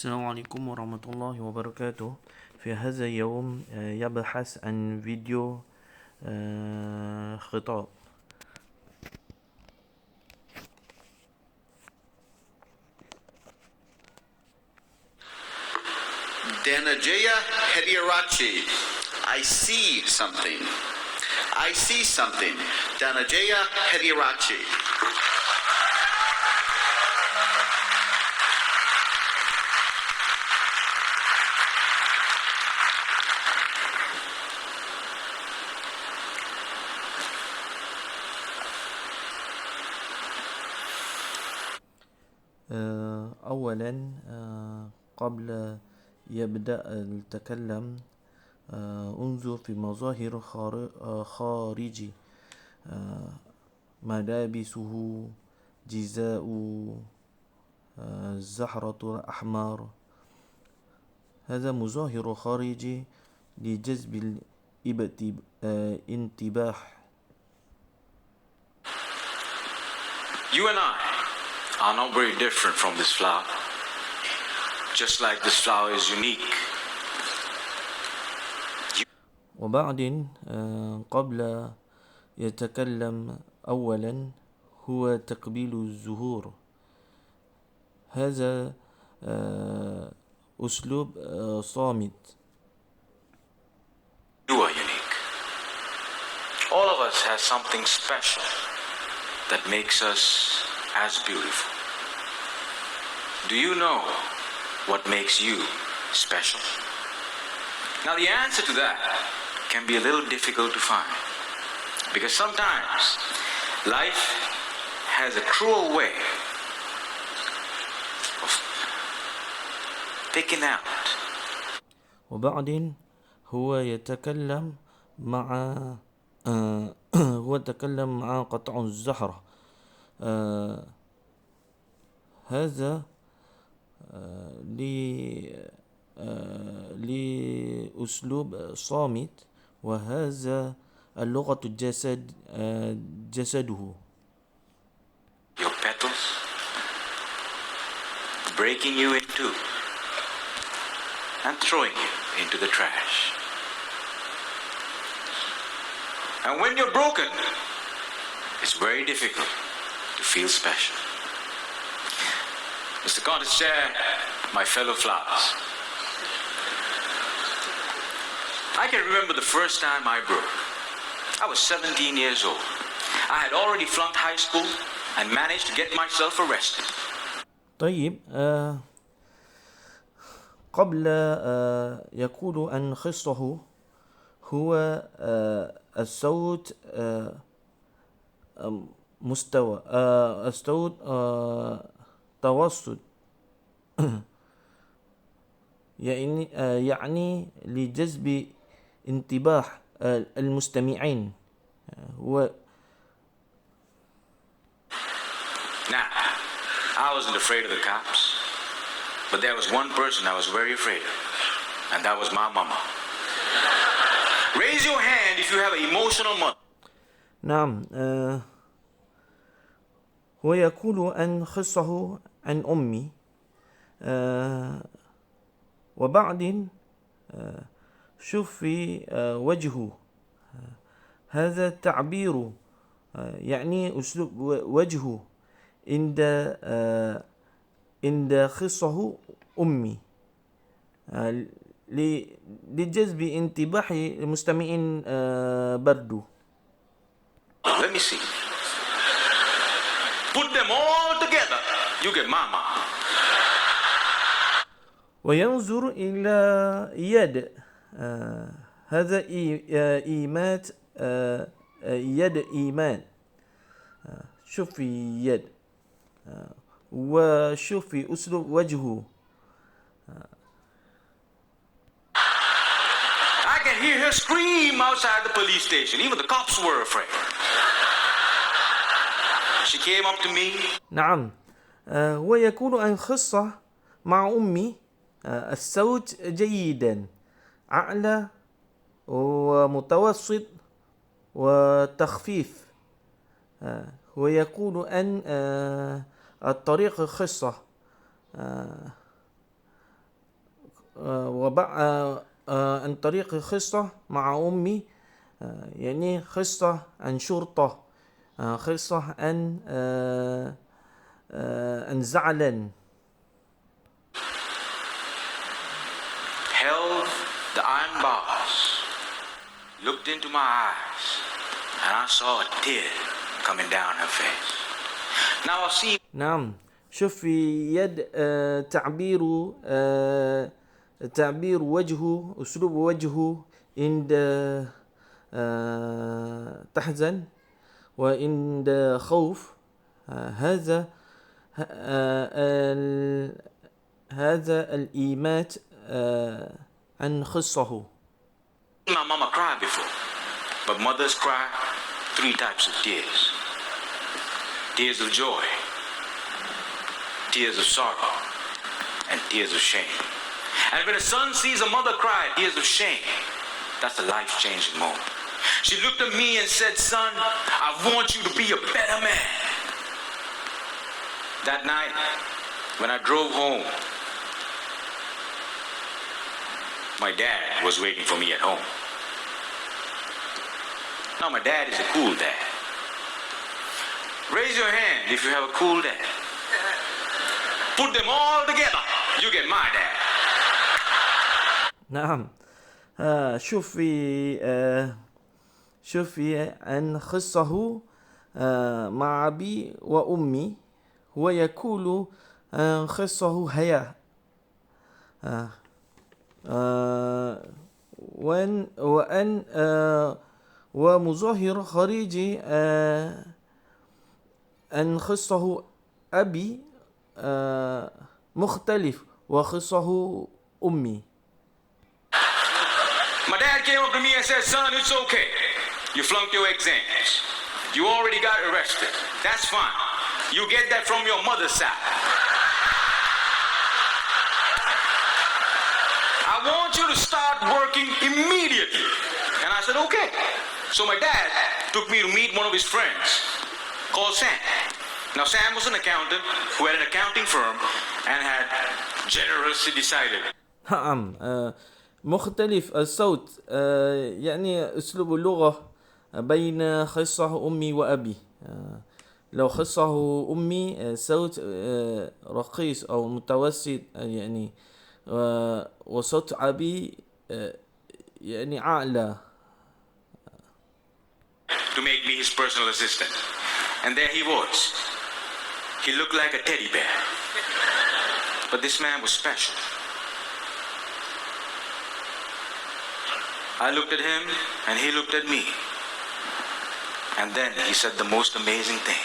السلام عليكم ورحمة الله وبركاته. في هذا اليوم يبحث عن فيديو خطاب. Dhananjaya Hediyarachi, I see something. I see something. Dhananjaya Hediyarachi. أولا قبل يبدأ التكلم انظر في مظاهر خارجي، ملابسه، جزاء، الزهرة الأحمر. هذا مظاهر خارجي لجذب الانتباه. You and I are not very different from this flower. Just like this flower is unique. وبعدين قبل يتكلم أولا هو تقبيل الزهور. هذا أسلوب صامت. You are unique. All of us has something special that makes us as beautiful. Do you know what makes you special? Now the answer to that can be a little difficult to find, because sometimes life has a cruel way of picking out. وبعدين هو يتكلم مع قطع الزهرة. هذا لأسلوب صامت، وهذا اللغة جسده. Your petals breaking you in two and throwing you into the trash. And when you're broken, it's very difficult to feel special. Mr. Curtis Chair, my fellow flowers, I can remember the first time I broke. I was 17 years old. I had already flunked high school and managed to get myself arrested. طيب، قبل يقول أن خصه هو الصوت مستوى الصوت توسط، يعني لجذب انتباه المستمعين. Now, I wasn't afraid of the cops, but there was one person I was very afraid of, and that was my mama. Raise your hand if you have an emotional mother. نعم، هو يقول أن خصه عن أمي، وبعدين شوف في وجهه. هذا تعبير، يعني أسلوب وجهه عند خصه أمي، لجذب انتباه المستمعين برضو. Let me see. Put them all together, you get mama. وينظر إلى يد، هذا إيمات، يد إيمان. شوف في يد، وشوف في أسلوب وجهه. I can hear her scream outside the police station. Even the cops were afraid. She came up to me. نعم، ويكون أن خصة مع أمي، الصوت جيدا، أعلى ومتوسط وتخفيف. ويقول أن الطريق خصة، عن طريق قصة مع أمي يعني قصة عن شرطة قصة عن زعل. Held the iron bars, looked into my eyes, and I saw a tear coming down her face. Now I've seen نعم شوف في يد تعبير وجهه أسلوب وجهه عند تحزن وعند خوف هذا الإيمات عن خصه. my mama cry before, but mothers cry 3 types of tears. Tears of joy, tears of sorrow, and tears of shame. And when a son sees a mother cry tears of shame, that's a life-changing moment. She looked at me and said, "Son, I want you to be a better man." That night, when I drove home, my dad was waiting for me at home. Now, my dad is a cool dad. Raise your hand if you have a cool dad. Put them all together, you get my dad. نعم شوفي عن خصه مع أبي وأمي هو يقول خصه هيا ومظاهر خارجي أن خصه أبي مختلف وخصه أمي. My dad came up to me and said, "Son, it's okay. You flunked your exams. You already got arrested. That's fine. You get that from your mother's side. I want you to start working immediately." And I said, "Okay." So my dad took me to meet one of his friends called Sam. Now, Sam was an accountant who had an accounting firm and had generously decided. نعم مختلف الصوت يعني أسلوب اللغة بين خصه أمي وأبي. لو خصه أمي صوت رقيق أو متوسط يعني وصوت أبي يعني أعلى. To make me his personal assistant. And there he was. He looked like a teddy bear. But this man was special. I looked at him and he looked at me. And then he said the most amazing thing.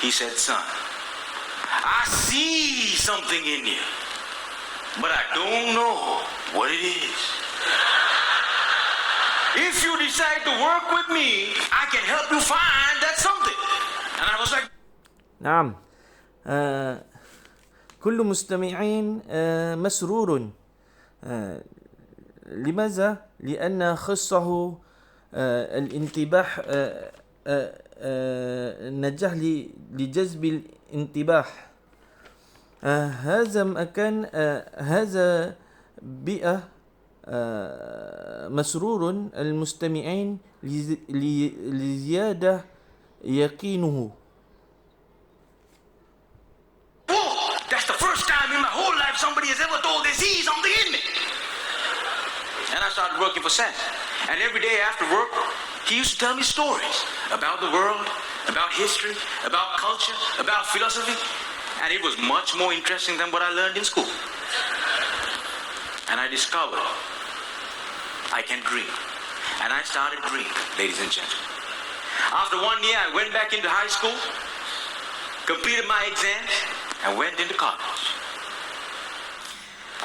He said, "Son, I see something in you, but I don't know what it is. If you decide to work with me, I can help you find that something." And I was like, نعم كل مستمعين مسرور. لماذا؟ لأن خصه الانتباه نجح لجذب الانتباه. هذا مكان هذا بيئة مسرور المستمعين لزيادة يقينه. "Whoa, that's the first time in my whole life somebody has ever told they see something in me." And I started working for Sam. And every day after work, he used to tell me stories about the world, about history, about culture, about philosophy. And it was much more interesting than what I learned in school. And I discovered I can dream. And I started dreaming, ladies and gentlemen. After 1 year, I went back into high school, completed my exams, and went into college.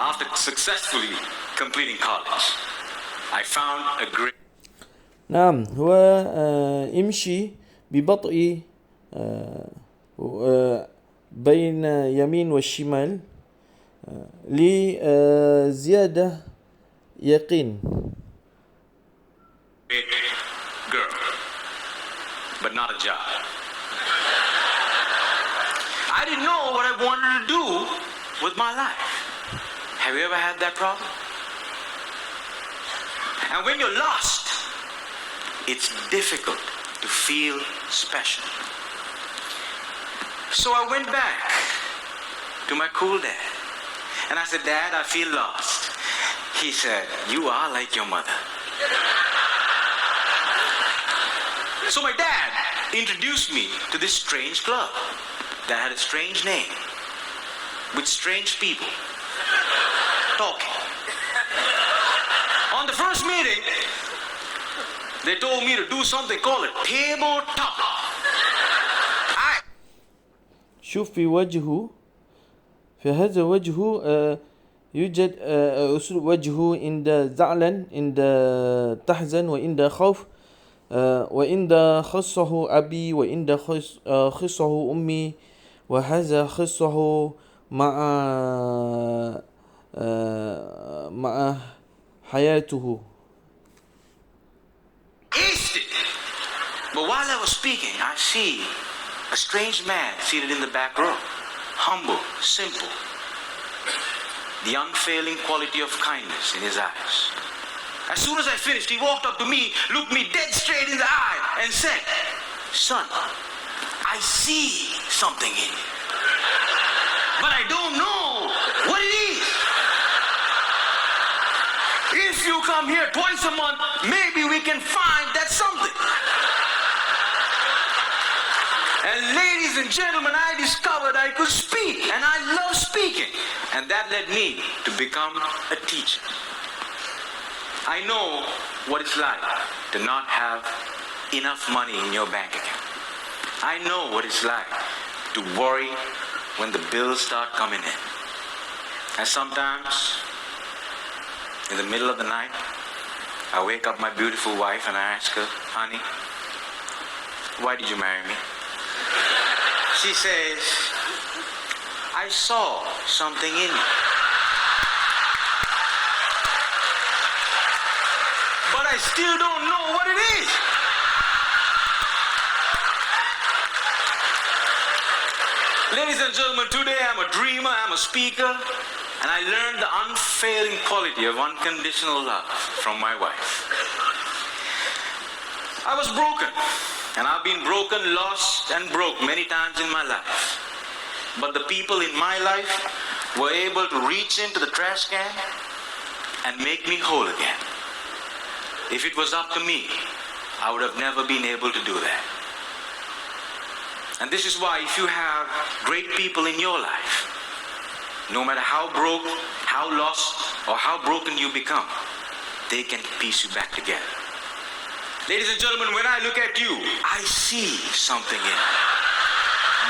After successfully completing college, I found a great... نعم هو يمشي ببطء بين يمين والشمال لزيادة يقين. girl, but not a job. I didn't know what I wanted to do with my life. Have you ever had that problem? And when you're lost, it's difficult to feel special. So I went back to my cool dad. And I said, Dad, I feel lost. He said, you are like your mother. So my dad introduced me to this strange club that had a strange name, with strange people talking. On the first meeting, they told me to do something called a tabletop. شوف في وجهه، في هذا وجهه يوجد أسلوب وجهه عند زعلا، عند تحزن، وعند خوف، وعند خصه أبي، وعند خصه أمي، وهذا خصه مع حياته. But while I was speaking, I see a strange man seated in the back row, humble, simple, the unfailing quality of kindness in his eyes. As soon as I finished, he walked up to me, looked me dead straight in the eye, and said, son, I see something in you, but I don't know what it is. If you come here twice a month, maybe we can find that something. And ladies and gentlemen, I discovered I could speak, and I love speaking. And that led me to become a teacher. I know what it's like to not have enough money in your bank account. I know what it's like to worry when the bills start coming in. And sometimes, in the middle of the night, I wake up my beautiful wife and I ask her, honey, why did you marry me? She says, I saw something in you. But I still don't know what it is. Ladies and gentlemen, today I'm a dreamer, I'm a speaker, and I learned the unfailing quality of unconditional love from my wife. I was broken. And I've been broken, lost, and broke many times in my life. But the people in my life were able to reach into the trash can and make me whole again. If it was up to me, I would have never been able to do that. And this is why if you have great people in your life, no matter how broke, how lost, or how broken you become, they can piece you back together. Ladies and gentlemen, when I look at you, I see something in you.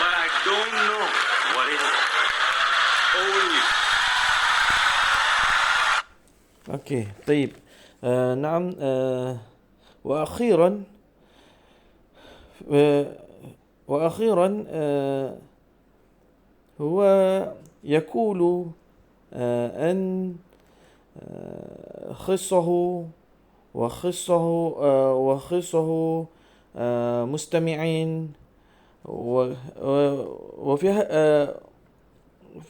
But I don't know what it is. Only. أوكي طيب نعم وأخيرا هو يقول أن خصه وخصه مستمعين وفيها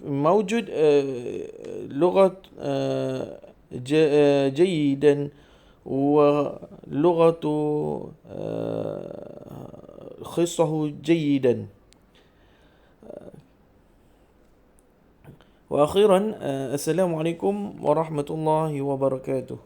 موجود لغة جيدا ولغة خصه جيدا. وأخيرا السلام عليكم ورحمة الله وبركاته.